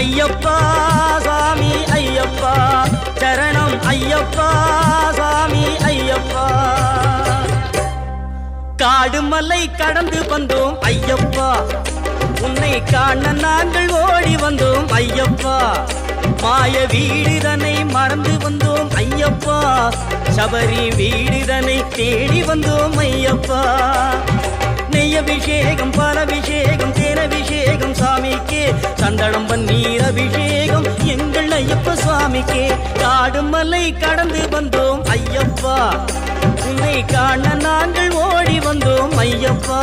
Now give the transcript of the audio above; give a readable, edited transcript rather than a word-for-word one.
ஐயப்பா சாமி ஐயப்பா சரணம் ஐயப்பா சாமி ஐயப்பா காடு மலை கடந்து வந்தோம் ஐயப்பா உன்னை காண நாங்கள் ஓடி வந்தோம் ஐயப்பா மாய வீடுதனை மறந்து வந்தோம் ஐயப்பா சபரி வீடுதனை தேடி வந்தோம் ஐயப்பா நெய்யபிஷேகம் பாலபிஷேகம் தேனபிஷேகம் சாமிக்கே சந்தனம் பன்னீர் அபிஷேகம் எங்கள் ஐயப்ப சுவாமிக்கே காடு மலை கடந்து வந்தோம் ஐயப்பா உன்னை காண நாங்கள் ஓடி வந்தோம் ஐயப்பா